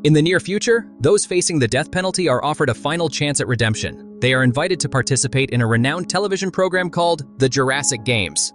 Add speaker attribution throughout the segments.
Speaker 1: In the near future, those facing the death penalty are offered a final chance at redemption. They are invited to participate in a renowned television program called the Jurassic Games.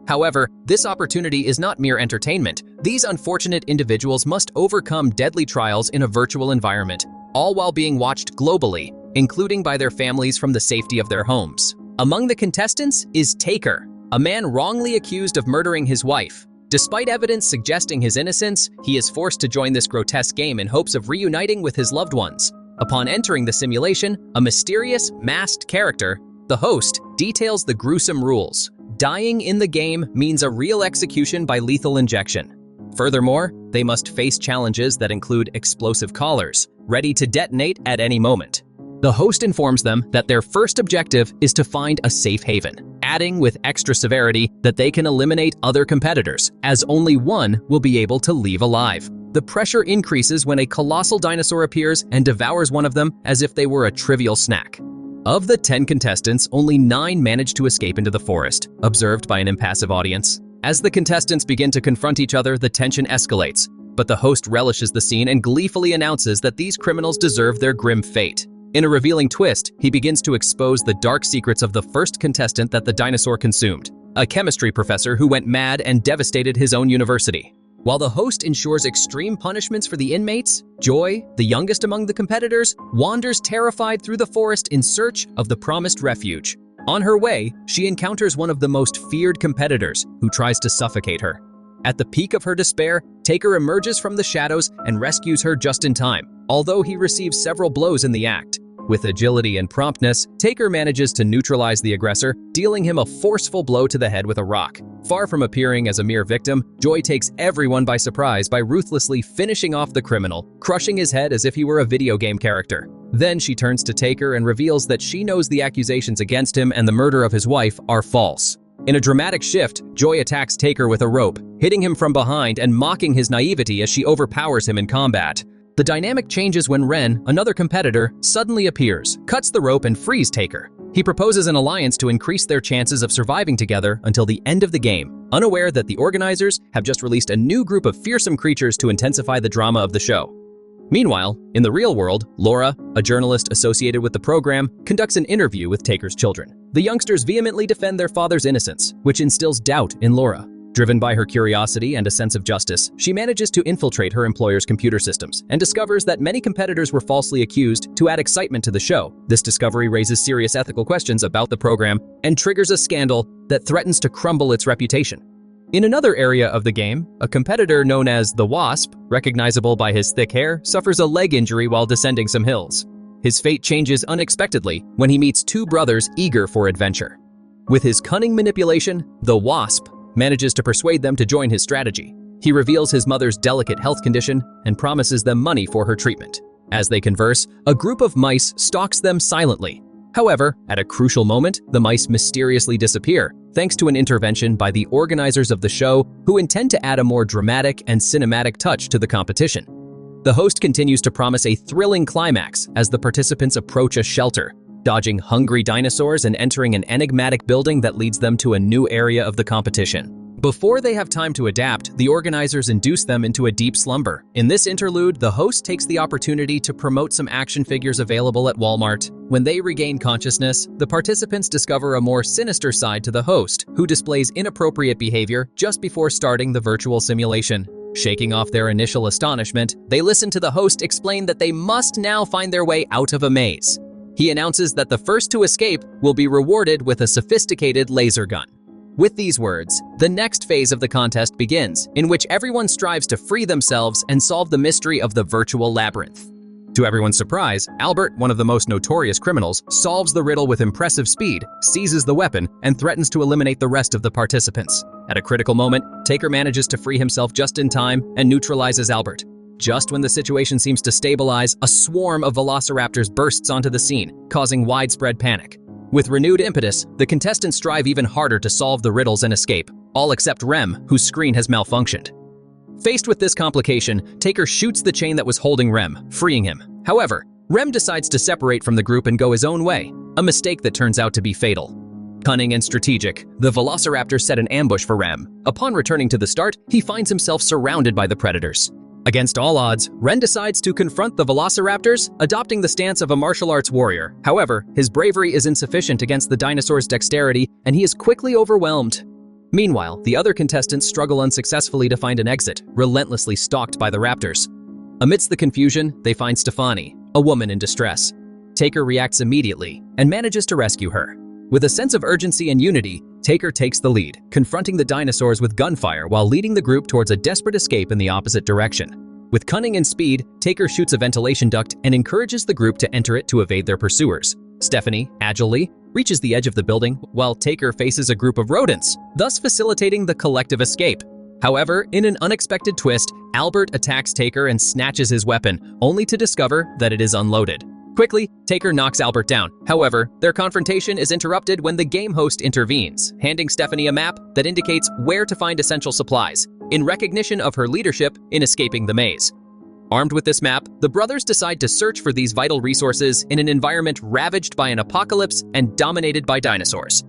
Speaker 1: However, this opportunity is not mere entertainment. These unfortunate individuals must overcome deadly trials in a virtual environment, all while being watched globally, including by their families from the safety of their homes. Among the contestants is Taker, a man wrongly accused of murdering his wife. Despite evidence suggesting his innocence, he is forced to join this grotesque game in hopes of reuniting with his loved ones. Upon entering the simulation, a mysterious, masked character, the host, details the gruesome rules. Dying in the game means a real execution by lethal injection. Furthermore, they must face challenges that include explosive collars, ready to detonate at any moment. The host informs them that their first objective is to find a safe haven, adding with extra severity that they can eliminate other competitors, as only one will be able to leave alive. The pressure increases when a colossal dinosaur appears and devours one of them as if they were a trivial snack. Of the 10 contestants, only 9 manage to escape into the forest, observed by an impassive audience. As the contestants begin to confront each other, the tension escalates, but the host relishes the scene and gleefully announces that these criminals deserve their grim fate. In a revealing twist, he begins to expose the dark secrets of the first contestant that the dinosaur consumed, a chemistry professor who went mad and devastated his own university. While the host ensures extreme punishments for the inmates, Joy, the youngest among the competitors, wanders terrified through the forest in search of the promised refuge. On her way, she encounters one of the most feared competitors, who tries to suffocate her. At the peak of her despair, Taker emerges from the shadows and rescues her just in time, although he receives several blows in the act. With agility and promptness, Taker manages to neutralize the aggressor, dealing him a forceful blow to the head with a rock. Far from appearing as a mere victim, Joy takes everyone by surprise by ruthlessly finishing off the criminal, crushing his head as if he were a video game character. Then she turns to Taker and reveals that she knows the accusations against him and the murder of his wife are false. In a dramatic shift, Joy attacks Taker with a rope, hitting him from behind and mocking his naivety as she overpowers him in combat. The dynamic changes when Ren, another competitor, suddenly appears, cuts the rope and frees Taker. He proposes an alliance to increase their chances of surviving together until the end of the game, unaware that the organizers have just released a new group of fearsome creatures to intensify the drama of the show. Meanwhile, in the real world, Laura, a journalist associated with the program, conducts an interview with Taker's children. The youngsters vehemently defend their father's innocence, which instills doubt in Laura. Driven by her curiosity and a sense of justice, she manages to infiltrate her employer's computer systems and discovers that many competitors were falsely accused to add excitement to the show. This discovery raises serious ethical questions about the program and triggers a scandal that threatens to crumble its reputation. In another area of the game, a competitor known as the Wasp, recognizable by his thick hair, suffers a leg injury while descending some hills. His fate changes unexpectedly when he meets 2 brothers eager for adventure. With his cunning manipulation, the Wasp manages to persuade them to join his strategy. He reveals his mother's delicate health condition and promises them money for her treatment. As they converse, a group of mice stalks them silently. However, at a crucial moment, the mice mysteriously disappear, thanks to an intervention by the organizers of the show, who intend to add a more dramatic and cinematic touch to the competition. The host continues to promise a thrilling climax as the participants approach a shelter, dodging hungry dinosaurs and entering an enigmatic building that leads them to a new area of the competition. Before they have time to adapt, the organizers induce them into a deep slumber. In this interlude, the host takes the opportunity to promote some action figures available at Walmart. When they regain consciousness, the participants discover a more sinister side to the host, who displays inappropriate behavior just before starting the virtual simulation. Shaking off their initial astonishment, they listen to the host explain that they must now find their way out of a maze. He announces that the first to escape will be rewarded with a sophisticated laser gun. With these words, the next phase of the contest begins, in which everyone strives to free themselves and solve the mystery of the virtual labyrinth. To everyone's surprise, Albert, one of the most notorious criminals, solves the riddle with impressive speed, seizes the weapon, and threatens to eliminate the rest of the participants. At a critical moment, Taker manages to free himself just in time and neutralizes Albert. Just when the situation seems to stabilize, a swarm of velociraptors bursts onto the scene, causing widespread panic. With renewed impetus, the contestants strive even harder to solve the riddles and escape, all except Rem, whose screen has malfunctioned. Faced with this complication, Taker shoots the chain that was holding Rem, freeing him. However, Rem decides to separate from the group and go his own way, a mistake that turns out to be fatal. Cunning and strategic, the velociraptor set an ambush for Rem. Upon returning to the start, he finds himself surrounded by the predators. Against all odds, Ren decides to confront the velociraptors, adopting the stance of a martial arts warrior. However, his bravery is insufficient against the dinosaur's dexterity, and he is quickly overwhelmed. Meanwhile, the other contestants struggle unsuccessfully to find an exit, relentlessly stalked by the raptors. Amidst the confusion, they find Stefani, a woman in distress. Taker reacts immediately and manages to rescue her. With a sense of urgency and unity, Taker takes the lead, confronting the dinosaurs with gunfire while leading the group towards a desperate escape in the opposite direction. With cunning and speed, Taker shoots a ventilation duct and encourages the group to enter it to evade their pursuers. Stephanie, agilely, reaches the edge of the building while Taker faces a group of rodents, thus facilitating the collective escape. However, in an unexpected twist, Albert attacks Taker and snatches his weapon, only to discover that it is unloaded. Quickly, Taker knocks Albert down. However, their confrontation is interrupted when the game host intervenes, handing Stephanie a map that indicates where to find essential supplies, in recognition of her leadership in escaping the maze. Armed with this map, the brothers decide to search for these vital resources in an environment ravaged by an apocalypse and dominated by dinosaurs.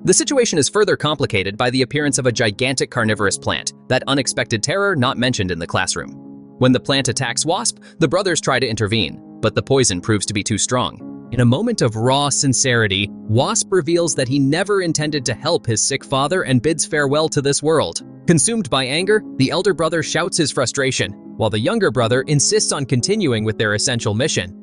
Speaker 1: The situation is further complicated by the appearance of a gigantic carnivorous plant, that unexpected terror not mentioned in the classroom. When the plant attacks Wasp, the brothers try to intervene, but the poison proves to be too strong. In a moment of raw sincerity, Wasp reveals that he never intended to help his sick father and bids farewell to this world. Consumed by anger, the elder brother shouts his frustration, while the younger brother insists on continuing with their essential mission.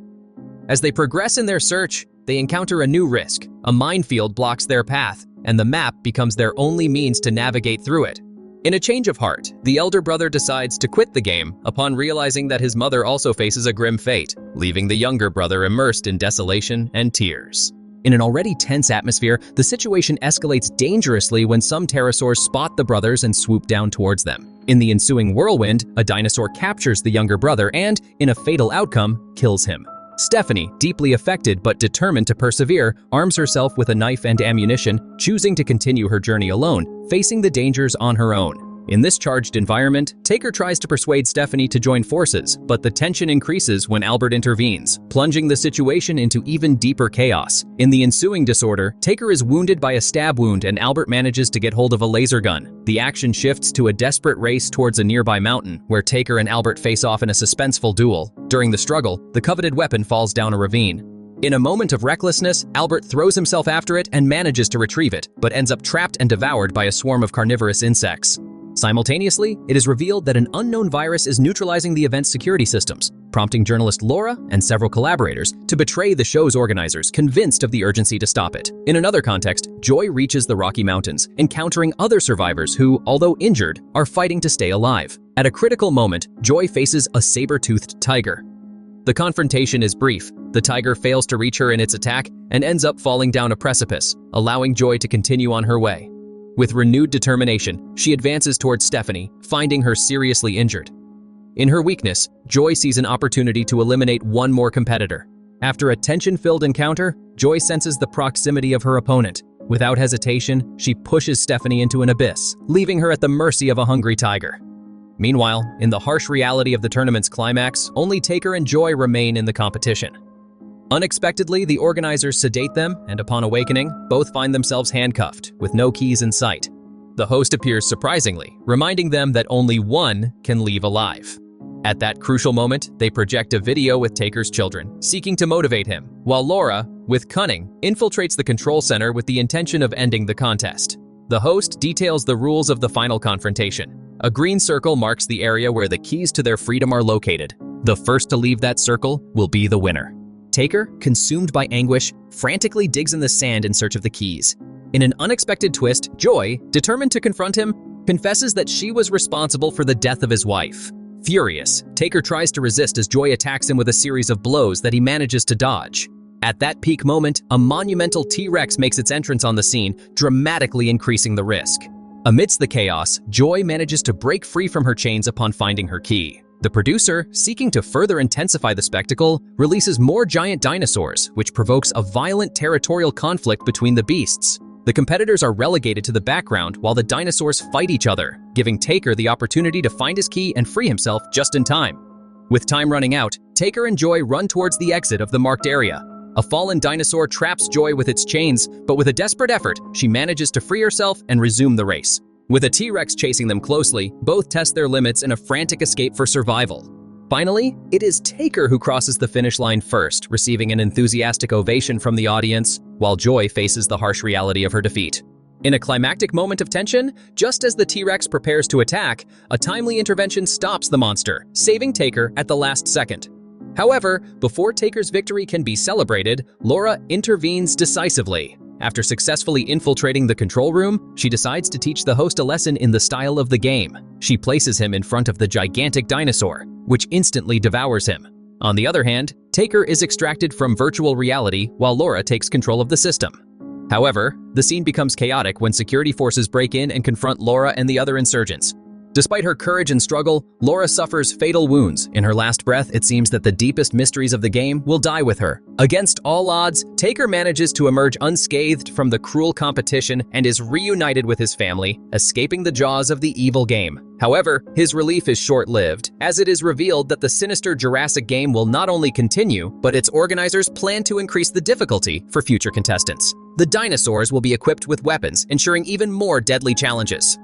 Speaker 1: As they progress in their search, they encounter a new risk. A minefield blocks their path, and the map becomes their only means to navigate through it. In a change of heart, the elder brother decides to quit the game upon realizing that his mother also faces a grim fate, leaving the younger brother immersed in desolation and tears. In an already tense atmosphere, the situation escalates dangerously when some pterosaurs spot the brothers and swoop down towards them. In the ensuing whirlwind, a dinosaur captures the younger brother and, in a fatal outcome, kills him. Stephanie, deeply affected but determined to persevere, arms herself with a knife and ammunition, choosing to continue her journey alone, facing the dangers on her own. In this charged environment, Taker tries to persuade Stephanie to join forces, but the tension increases when Albert intervenes, plunging the situation into even deeper chaos. In the ensuing disorder, Taker is wounded by a stab wound and Albert manages to get hold of a laser gun. The action shifts to a desperate race towards a nearby mountain, where Taker and Albert face off in a suspenseful duel. During the struggle, the coveted weapon falls down a ravine. In a moment of recklessness, Albert throws himself after it and manages to retrieve it, but ends up trapped and devoured by a swarm of carnivorous insects. Simultaneously, it is revealed that an unknown virus is neutralizing the event's security systems, prompting journalist Laura and several collaborators to betray the show's organizers, convinced of the urgency to stop it. In another context, Joy reaches the Rocky Mountains, encountering other survivors who, although injured, are fighting to stay alive. At a critical moment, Joy faces a saber-toothed tiger. The confrontation is brief. The tiger fails to reach her in its attack and ends up falling down a precipice, allowing Joy to continue on her way. With renewed determination, she advances towards Stephanie, finding her seriously injured. In her weakness, Joy sees an opportunity to eliminate one more competitor. After a tension-filled encounter, Joy senses the proximity of her opponent. Without hesitation, she pushes Stephanie into an abyss, leaving her at the mercy of a hungry tiger. Meanwhile, in the harsh reality of the tournament's climax, only Taker and Joy remain in the competition. Unexpectedly, the organizers sedate them, and upon awakening, both find themselves handcuffed, with no keys in sight. The host appears surprisingly, reminding them that only one can leave alive. At that crucial moment, they project a video with Taker's children, seeking to motivate him, while Laura, with cunning, infiltrates the control center with the intention of ending the contest. The host details the rules of the final confrontation. A green circle marks the area where the keys to their freedom are located. The first to leave that circle will be the winner. Taker, consumed by anguish, frantically digs in the sand in search of the keys. In an unexpected twist, Joy, determined to confront him, confesses that she was responsible for the death of his wife. Furious, Taker tries to resist as Joy attacks him with a series of blows that he manages to dodge. At that peak moment, a monumental T-Rex makes its entrance on the scene, dramatically increasing the risk. Amidst the chaos, Joy manages to break free from her chains upon finding her key. The producer, seeking to further intensify the spectacle, releases more giant dinosaurs, which provokes a violent territorial conflict between the beasts. The competitors are relegated to the background while the dinosaurs fight each other, giving Taker the opportunity to find his key and free himself just in time. With time running out, Taker and Joy run towards the exit of the marked area. A fallen dinosaur traps Joy with its chains, but with a desperate effort, she manages to free herself and resume the race. With a T-Rex chasing them closely, both test their limits in a frantic escape for survival. Finally, it is Taker who crosses the finish line first, receiving an enthusiastic ovation from the audience, while Joy faces the harsh reality of her defeat. In a climactic moment of tension, just as the T-Rex prepares to attack, a timely intervention stops the monster, saving Taker at the last second. However, before Taker's victory can be celebrated, Laura intervenes decisively. After successfully infiltrating the control room, she decides to teach the host a lesson in the style of the game. She places him in front of the gigantic dinosaur, which instantly devours him. On the other hand, Taker is extracted from virtual reality while Laura takes control of the system. However, the scene becomes chaotic when security forces break in and confront Laura and the other insurgents. Despite her courage and struggle, Laura suffers fatal wounds. In her last breath, it seems that the deepest mysteries of the game will die with her. Against all odds, Taker manages to emerge unscathed from the cruel competition and is reunited with his family, escaping the jaws of the evil game. However, his relief is short-lived, as it is revealed that the sinister Jurassic game will not only continue, but its organizers plan to increase the difficulty for future contestants. The dinosaurs will be equipped with weapons, ensuring even more deadly challenges.